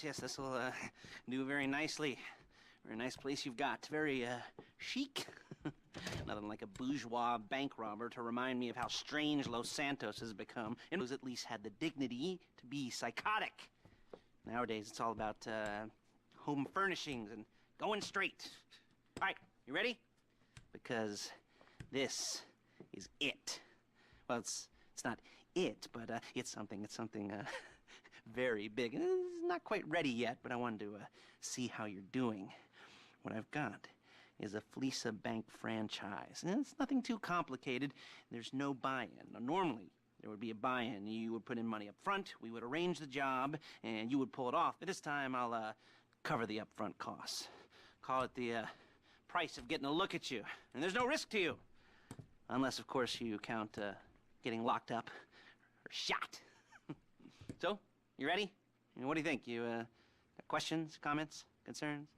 yes, this will do very nicely. Very nice place you've got. Very chic. Nothing like a bourgeois bank robber to remind me of how strange Los Santos has become. And who's at least had the dignity to be psychotic. Nowadays, it's all about home furnishings and going straight. All right, you ready? Because this is it. Well, it's not it, but it's something very big. It's not quite ready yet, but I wanted to see how you're doing. What I've got is a Fleca Bank franchise. And it's nothing too complicated. There's no buy-in. Now, normally, there would be a buy-in. You would put in money up front, we would arrange the job, and you would pull it off. But this time, I'll cover the upfront costs. Call it the price of getting a look at you. And there's no risk to you. Unless, of course, you count getting locked up or shot. So, you ready? What do you think? You got questions, comments, concerns?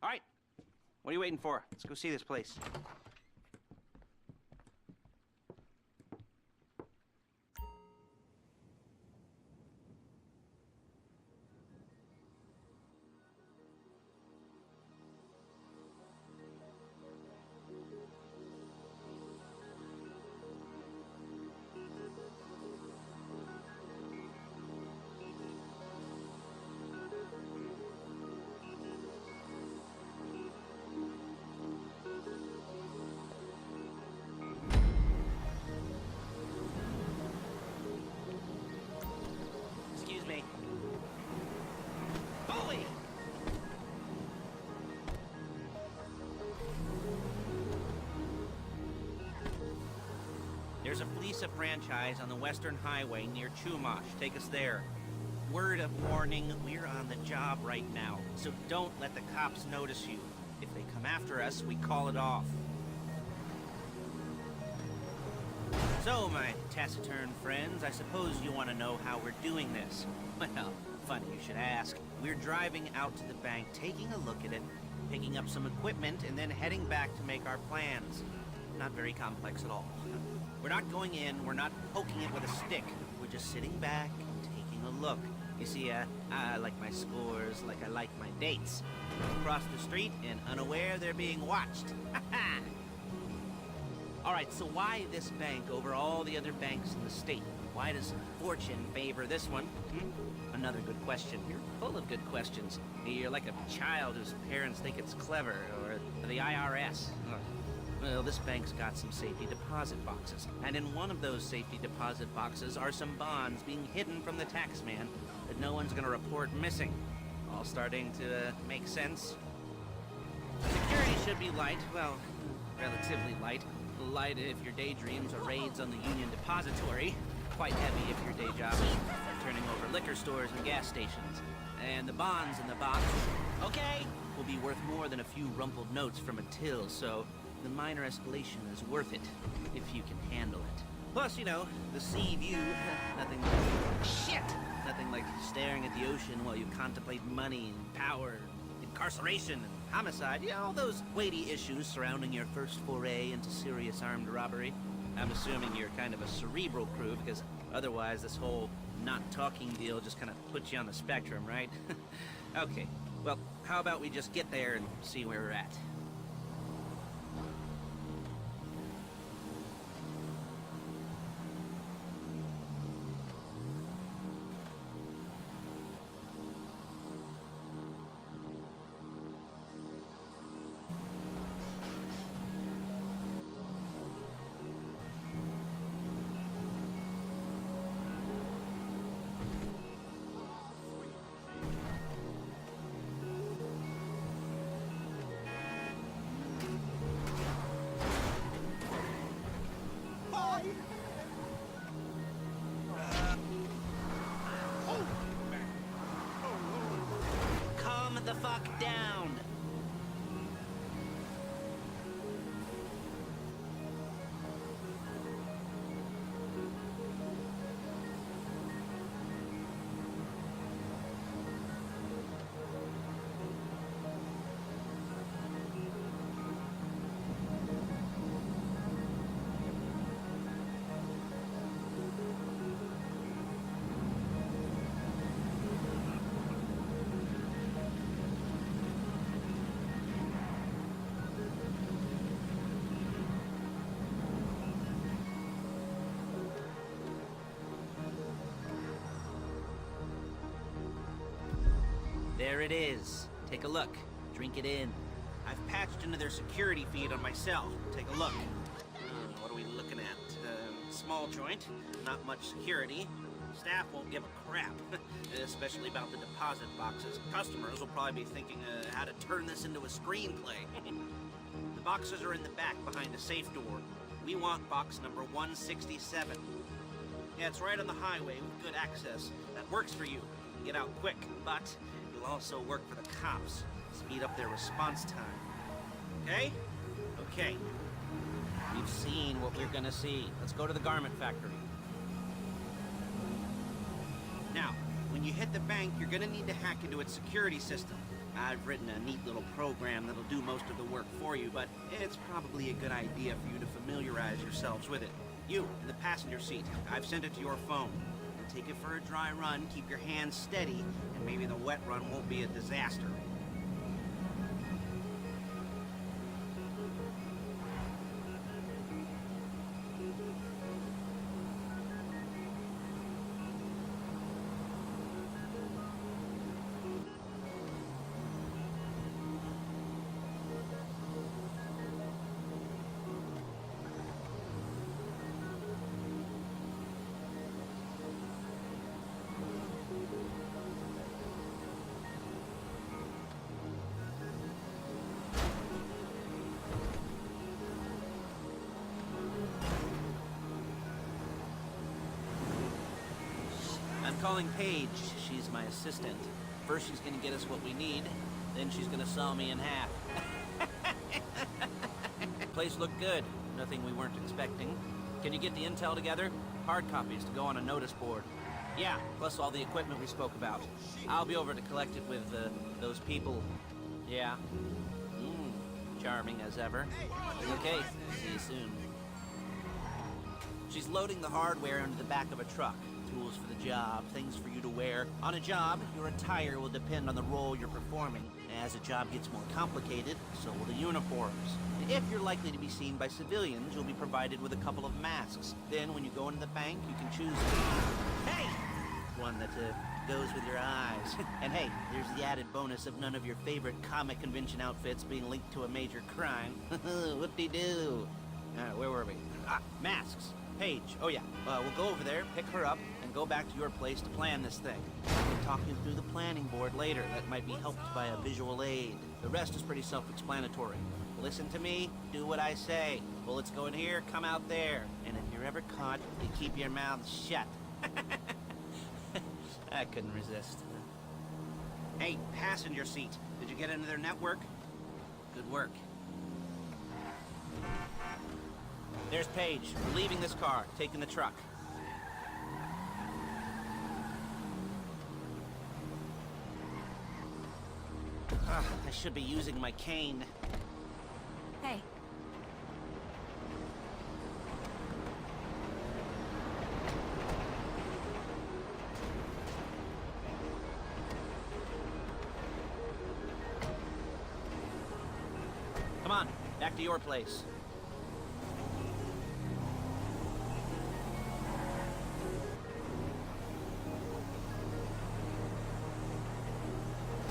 All right. What are you waiting for? Let's go see this place. Me. Bully! There's a Fleca franchise on the Western Highway near Chumash. Take us there. Word of warning, we're on the job right now, so don't let the cops notice you. If they come after us, we call it off. So, my taciturn friends, I suppose you want to know how we're doing this. Well, funny you should ask. We're driving out to the bank, taking a look at it, picking up some equipment, and then heading back to make our plans. Not very complex at all. We're not going in, we're not poking it with a stick. We're just sitting back and taking a look. You see, I like my scores like I like my dates. Across the street and unaware they're being watched. Ha-ha! All right, so why this bank over all the other banks in the state? Why does fortune favor this one? Another good question. You're full of good questions. You're like a child whose parents think it's clever, or the IRS. Well, this bank's got some safety deposit boxes, and in one of those safety deposit boxes are some bonds being hidden from the tax man that no one's gonna report missing. All starting to make sense? Security should be light, well, relatively light. Light if your daydreams are raids on the Union Depository. Quite heavy if your day job is turning over liquor stores and gas stations. And the bonds in the box, okay, will be worth more than a few rumpled notes from a till, so the minor escalation is worth it, if you can handle it. Plus, you know, the sea view, nothing like staring at the ocean while you contemplate money and power, incarceration and homicide, you know, all those weighty issues surrounding your first foray into serious armed robbery. I'm assuming you're kind of a cerebral crew, because otherwise this whole not talking deal just kind of puts you on the spectrum, right? Okay, well, how about we just get there and see where we're at? Calm the fuck down. There it is. Take a look. Drink it in. I've patched into their security feed on my cell. Take a look. What are we looking at? Small joint, not much security. Staff won't give a crap, especially about the deposit boxes. Customers will probably be thinking how to turn this into a screenplay. The boxes are in the back behind a safe door. We want box number 167. Yeah, it's right on the highway with good access. That works for you. Get out quick, but you'll also work for the cops. Speed up their response time. Okay? Okay. We've seen what we're gonna see. Let's go to the garment factory. Now, when you hit the bank, you're gonna need to hack into its security system. I've written a neat little program that'll do most of the work for you, but it's probably a good idea for you to familiarize yourselves with it. You, in the passenger seat, I've sent it to your phone. Take it for a dry run, keep your hands steady, and maybe the wet run won't be a disaster. I'm calling Paige. She's my assistant. First she's gonna get us what we need, then she's gonna saw me in half. Place looked good. Nothing we weren't expecting. Can you get the intel together? Hard copies to go on a notice board. Yeah, plus all the equipment we spoke about. I'll be over to collect it with, those people. Yeah. Charming as ever. Okay, see you soon. She's loading the hardware into the back of a truck. Tools for the job, things for you to wear. On a job, your attire will depend on the role you're performing. As a job gets more complicated, so will the uniforms. If you're likely to be seen by civilians, you'll be provided with a couple of masks. Then, when you go into the bank, you can choose hey! One that goes with your eyes. And hey, there's the added bonus of none of your favorite comic convention outfits being linked to a major crime. Whoop-de-doo. Where were we? Masks. Paige. Oh yeah, we'll go over there, pick her up, and go back to your place to plan this thing. We'll talk you through the planning board later. That might be helped by a visual aid. The rest is pretty self-explanatory. Listen to me, do what I say. Bullets go in here, come out there. And if you're ever caught, you keep your mouth shut. I couldn't resist. Hey, passenger seat. Did you get into their network? Good work. There's Paige. We're leaving this car, taking the truck. I should be using my cane. Hey. Come on, back to your place.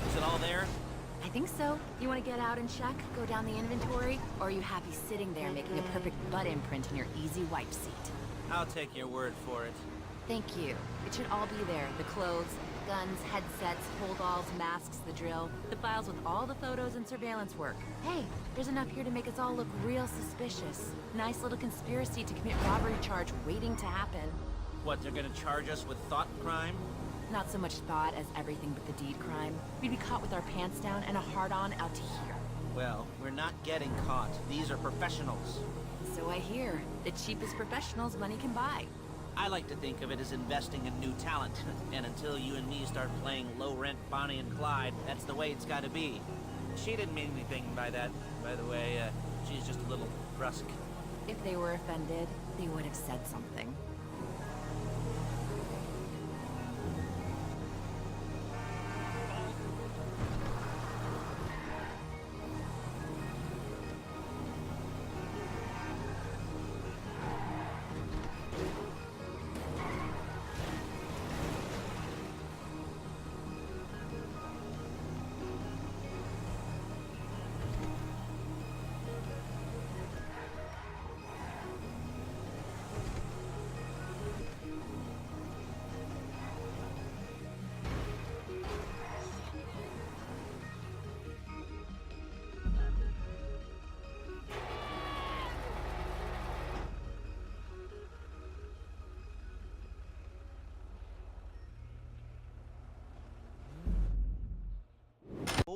Is it all there? I think so. You want to get out and check? Go down the inventory? Or are you happy sitting there making a perfect butt imprint in your easy wipe seat? I'll take your word for it. Thank you. It should all be there. The clothes, guns, headsets, holdalls, masks, the drill. The files with all the photos and surveillance work. Hey, there's enough here to make us all look real suspicious. Nice little conspiracy to commit robbery charge waiting to happen. What, they're gonna charge us with thought crime? Not so much thought as everything but the deed crime. We'd be caught with our pants down and a hard-on out to here. Well, we're not getting caught. These are professionals. So I hear. The cheapest professionals money can buy. I like to think of it as investing in new talent. And until you and me start playing low-rent Bonnie and Clyde, that's the way it's gotta be. She didn't mean anything by that, by the way. She's just a little brusque. If they were offended, they would have said something.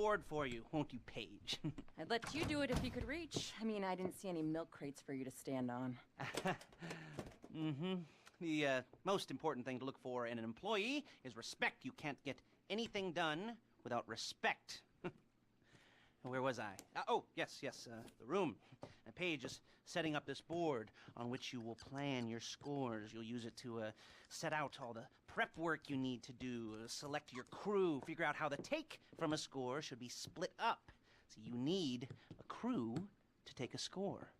board for you, won't you, Paige? I'd let you do it if you could reach. I mean, I didn't see any milk crates for you to stand on. Mm-hmm. The most important thing to look for in an employee is respect. You can't get anything done without respect. Where was I? Oh, yes, the room. Paige is setting up this board on which you will plan your scores. You'll use it to set out all the prep work you need to do, select your crew, figure out how the take from a score should be split up. So you need a crew to take a score.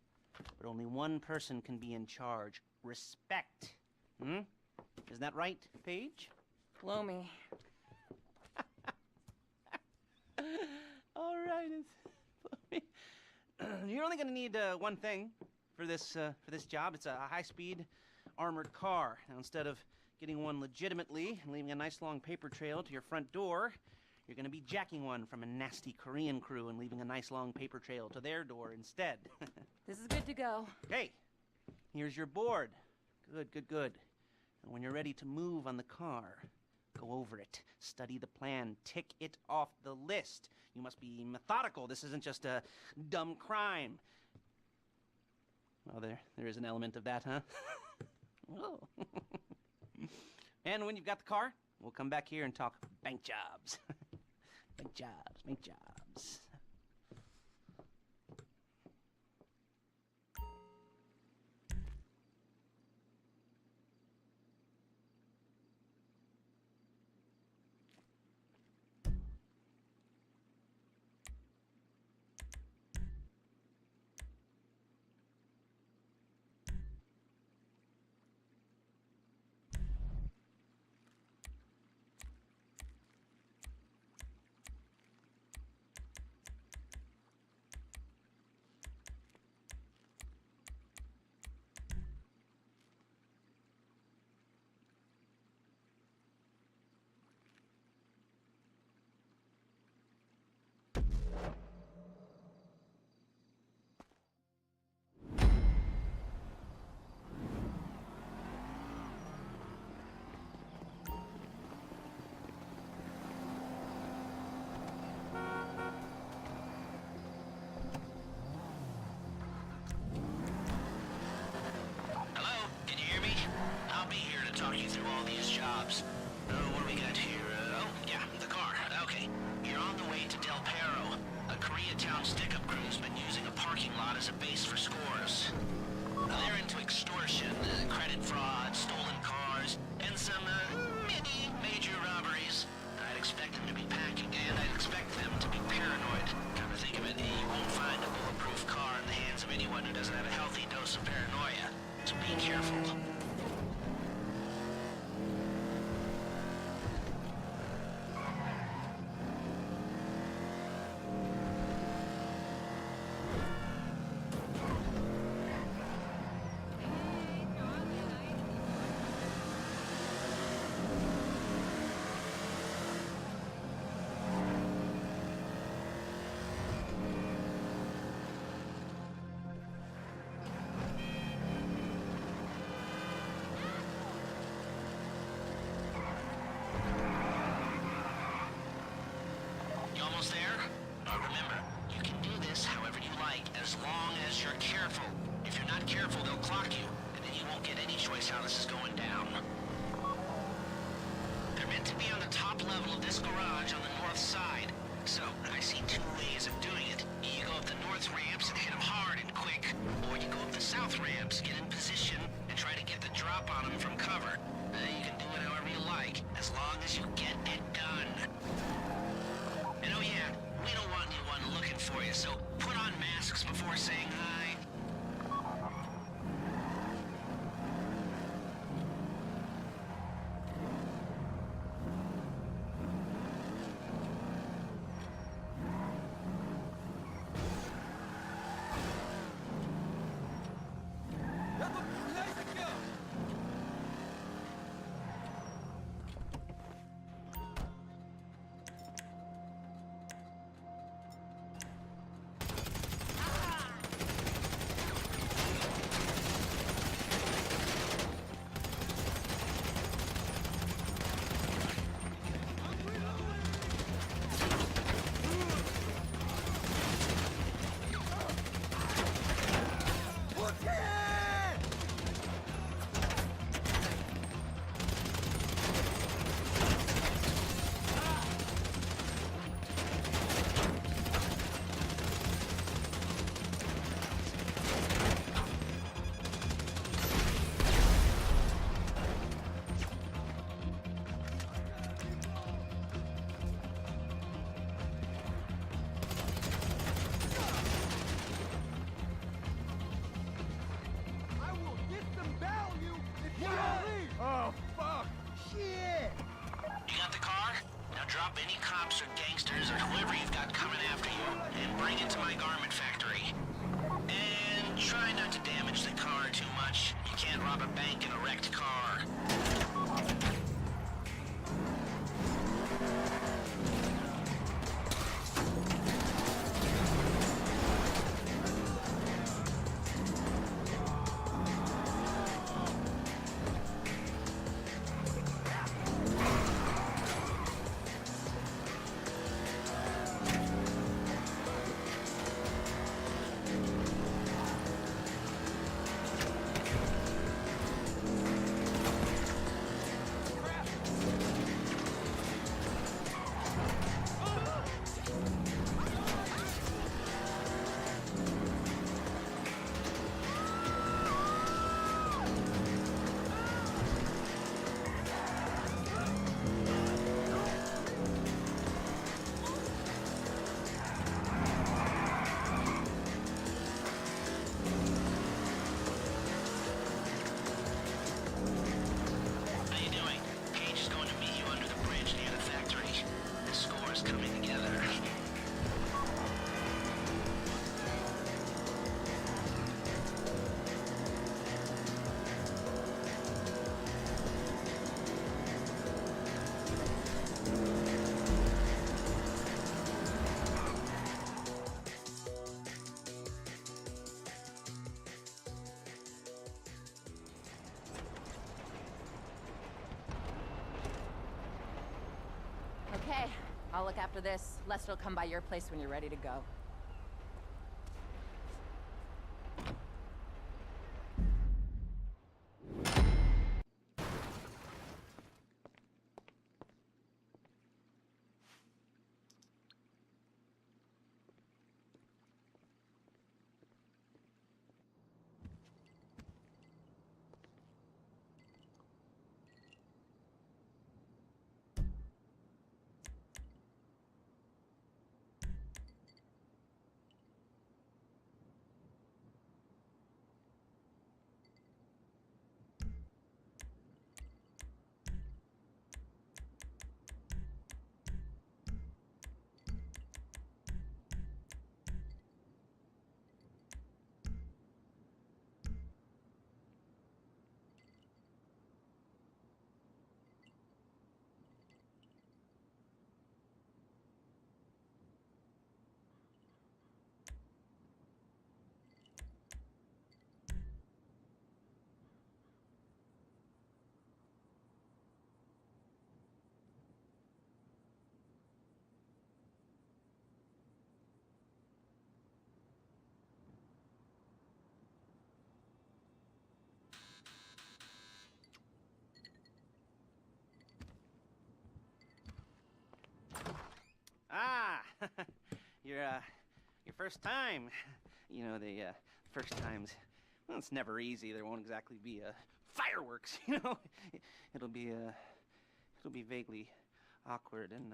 But only one person can be in charge. Respect. Isn't that right, Paige? Blow me. All right, you're only going to need one thing for this job. It's a high-speed armored car. Now, instead of getting one legitimately and leaving a nice long paper trail to your front door, you're going to be jacking one from a nasty Korean crew and leaving a nice long paper trail to their door instead. This is good to go. Okay, here's your board. Good. And when you're ready to move on the car, go over it, study the plan, tick it off the list. You must be methodical. This isn't just a dumb crime. Well, there is an element of that, huh? Oh. And when you've got the car, we'll come back here and talk bank jobs. Bank jobs. talk you through all these jobs. What do we got here? The car. Okay. You're on the way to Del Perro. A Koreatown stick-up crew's been using a parking lot as a base for scores. They're into extortion, credit fraud, stolen cars, and some, major robberies. I'd expect them to be packing, and I'd expect them to be paranoid. Come to think of it, you won't find a bulletproof car in the hands of anyone who doesn't have a healthy dose of paranoia. So be careful. Almost there? Remember, you can do this however you like, as long as you're careful. If you're not careful, they'll clock you, and then you won't get any choice how this is going down. They're meant to be on the top level of this garage on the north side. So, I see two ways of doing it. You go up the north ramps and hit them hard and quick, or you go up the south ramps, get in position, and try to get the drop on them from cover. You can do it however you like, as long as you get it done. And oh yeah, we don't want anyone looking for you, so put on masks before saying hi. cops or gangsters or whoever you've got coming after you and bring it to my garment factory. And try not to damage the car too much. You can't rob a bank in a wrecked car. Okay, I'll look after this. Lester will come by your place when you're ready to go. Ah, your first time. You know, the first times, well, it's never easy. There won't exactly be fireworks, you know. It'll be vaguely awkward and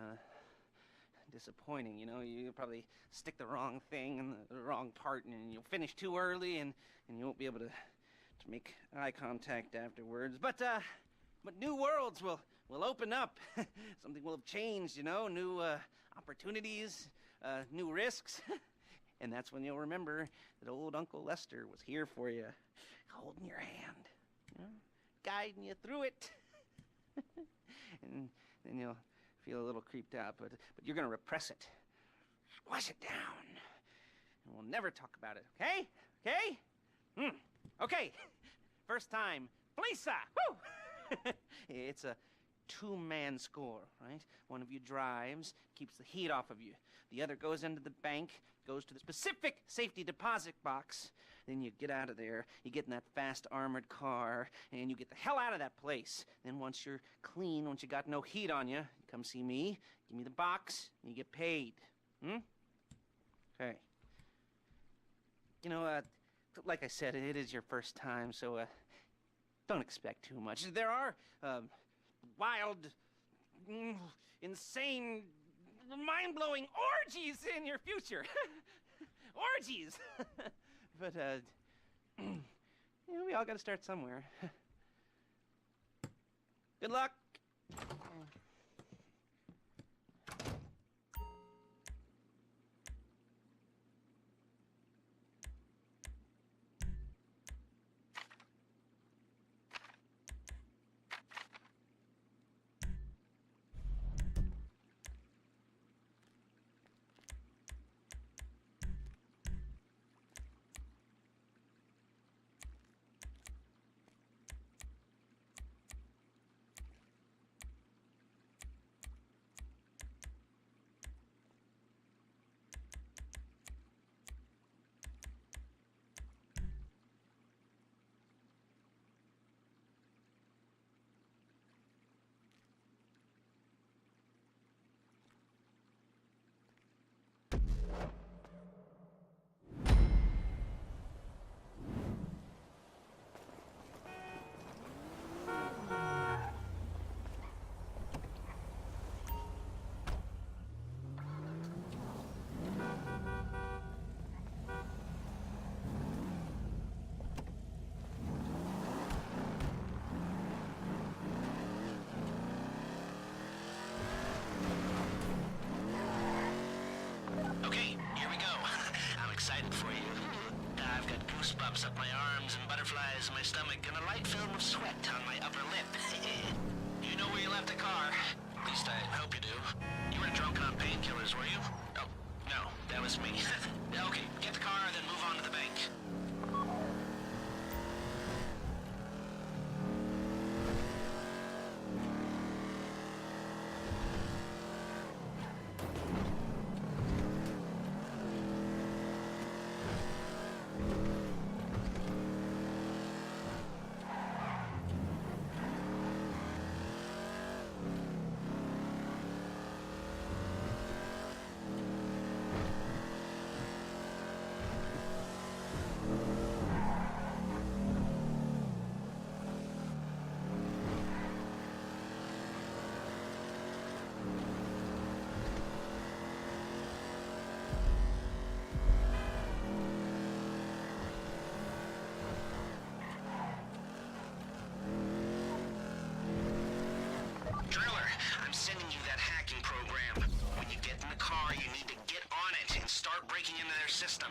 disappointing, you know. You'll probably stick the wrong thing in the wrong part, and you'll finish too early, and you won't be able to make eye contact afterwards. But new worlds will open up. Something will have changed, you know. New opportunities, new risks. And that's when you'll remember that old Uncle Lester was here for you, holding your hand, you know, guiding you through it. And then you'll feel a little creeped out, but you're gonna repress it, squash it down, and we'll never talk about it. Okay? Okay? Okay. First time, Fleca. Woo! It's a two-man score, right? One of you drives, keeps the heat off of you. The other goes into the bank, goes to the specific safety deposit box. Then you get out of there, you get in that fast armored car, and you get the hell out of that place. Then once you're clean, once you got no heat on you, you come see me, give me the box, and you get paid. Okay. You know, like I said, it is your first time, so don't expect too much. There are wild, insane, mind-blowing orgies in your future. Orgies! But, you know, we all gotta start somewhere. Good luck! bumps up my arms and butterflies in my stomach and a light film of sweat on my upper lip. You know where you left the car? At least I hope you do. You were drunk on painkillers, were you? Oh, no, that was me. Okay, get the car, then move on to the bank. Driller, I'm sending you that hacking program. When you get in the car, you need to get on it and start breaking into their system.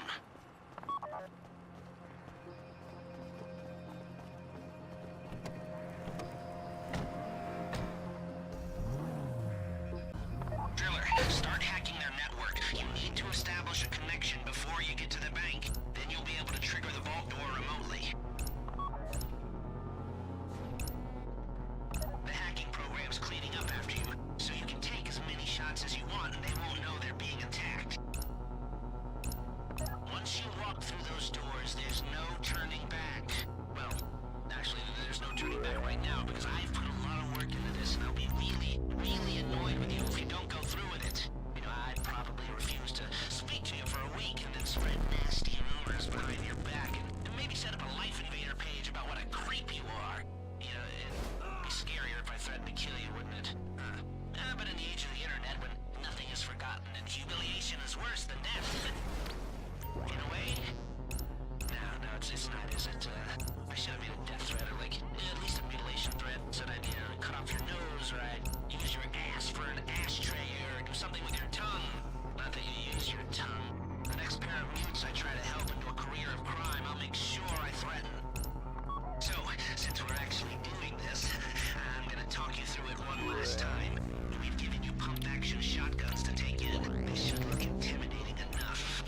Driller, start hacking their network. You need to establish a connection before you get to the bank. Then you'll be able to trigger the vault door remotely. The hacking program's cleaning up after you, so you can take as many shots as you want and they won't know they're being attacked. Once you walk through those doors, there's no turning back. Well, actually, there's no turning back right now because I've put a lot of work into this and I'll be really, really annoyed with you if you don't go through with it. You know, I'd probably refuse to speak to you for a week and then spread nasty rumors behind your back and maybe set up a Life Invader page about what a creep you are. You know, it'd be scarier if I threatened to kill you, wouldn't it? But in the age of the internet, when nothing is forgotten and humiliation is worse than death, in a way, no, it's not, is it? I should have made a death threat or like at least a mutilation threat. Said I'd cut off your nose or I'd use your ass for an ashtray or do something with your tongue. Not that you use your tongue. The next pair of mutes I try to help into a career of crime, I'll make sure I threaten. So, since we're actually doing this, I'm gonna talk you through it one last time. We've given you pump-action shotguns to take in. They should look intimidating enough.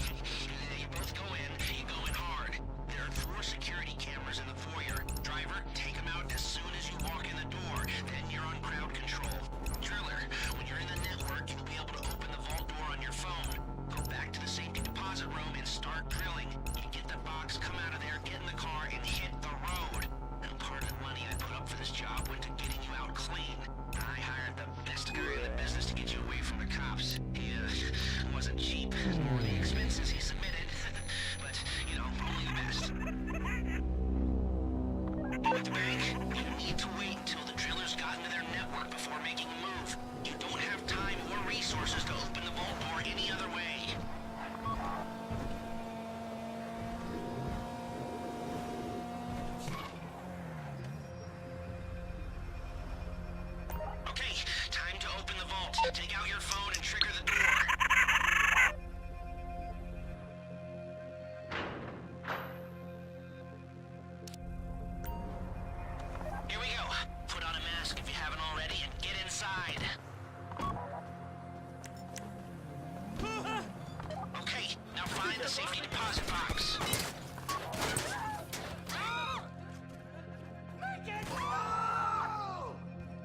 You both go in, you go in hard. There are 4 security cameras in the foyer. Driver, take them out as soon as you walk in the door. Then you're on crowd control. Driller, when you're in the network, you'll be able to open the vault door on your phone. Go back to the safety deposit room and start drilling. You get the box, come out of there, get in the car, and hit the road. And part of the money I put up for this job went to getting you out clean. I hired the best guy in the business to get you away from the cops. He wasn't cheap, nor the expenses he submitted. But, you know, only the best. At the bank, you need to wait until the drillers got into their network before making a move. You don't have time or resources to open the vault door any other way. Okay, time to open the vault. Take out your phone and trigger the door. Here we go. Put on a mask if you haven't already and get inside. Okay, now find the safety deposit box.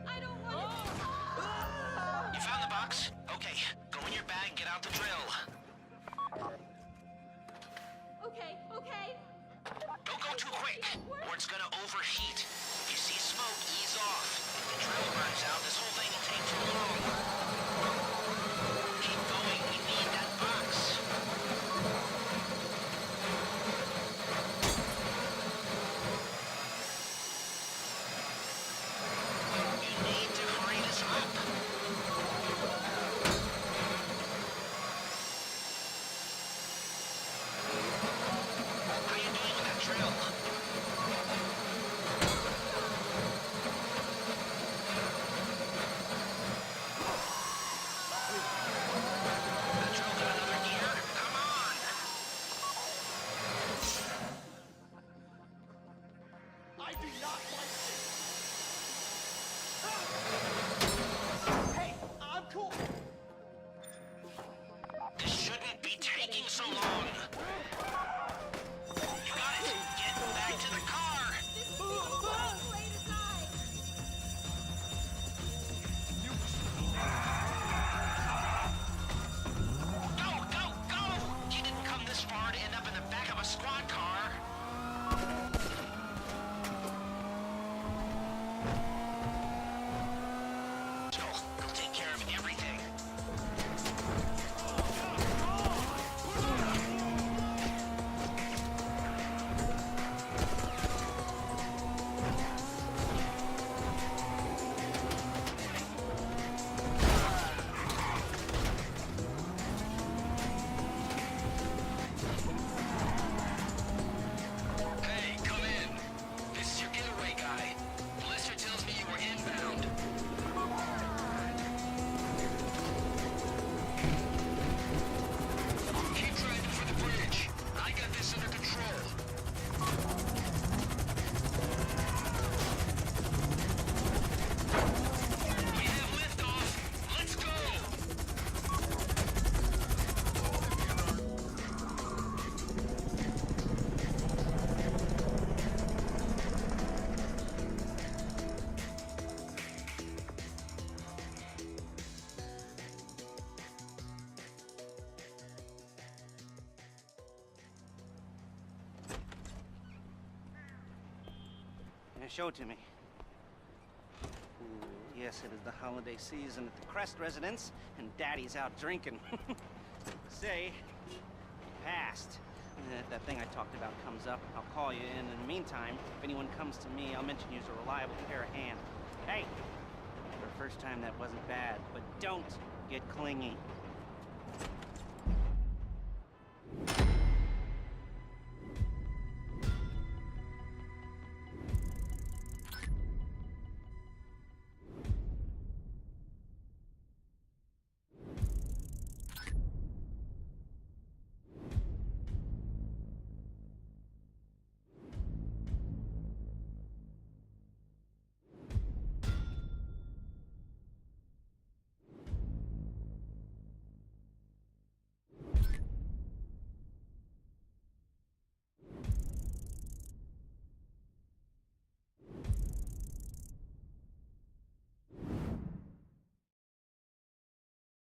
I don't want You found the box? Okay, go in your bag, get out the drill. Okay. Don't go too quick, or it's gonna overheat. If you see smoke, ease off. If the drill burns out, this whole thing will take too long. Keep going, we need that box. You need to hurry this up. How you doing with that drill? show it to me. Ooh, yes, it is the holiday season at the Crest residence, and Daddy's out drinking. Say, passed. If that thing I talked about comes up, I'll call you. And in the meantime, if anyone comes to me, I'll mention you's a reliable pair of hands. Hey, for the first time that wasn't bad, but don't get clingy.